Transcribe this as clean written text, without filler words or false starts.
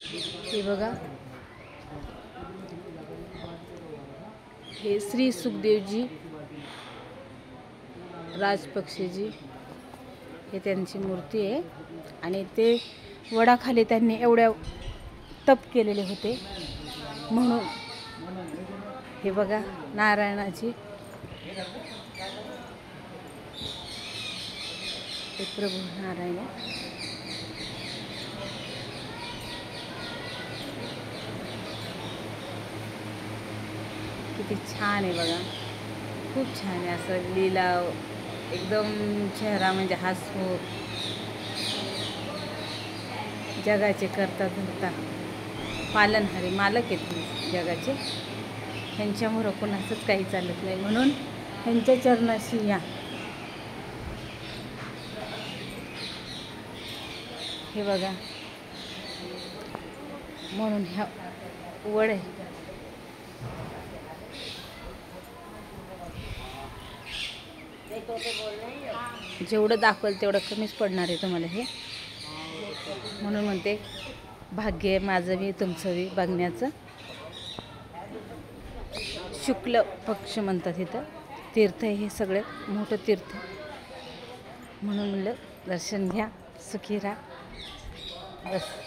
हे बघा, हे श्री सुखदेवजी राजपक्षेजी हे त्यांची मूर्ती आहे आणि ते वडाखाली त्यांनी एवढ्या तप केलेले होते म्हणून हे बघा नारायणाची हे प्रभू नारायण किती छान आहे बघा, खूप छान आहे असं लिलाव एकदम चेहरा म्हणजे हसमुख जगाचे करता धरता पालनहारी मालक आहेत जगाचे, ह्यांच्यामुळं कोणाचंच काही चालत नाही म्हणून ह्यांच्या चरणाशी या. हे बघा म्हणून ह्या वड आहे. जेवढं दाखवलं तेवढं कमीच पडणार आहे तुम्हाला हे, म्हणून म्हणते भाग्य आहे माझं बी तुमचं बी बघण्याचं. शुक्ल पक्ष म्हणतात इथं, तीर्थ आहे हे सगळ्यात मोठं तीर्थ, म्हणून म्हणलं दर्शन घ्या, सुखी राहा बस.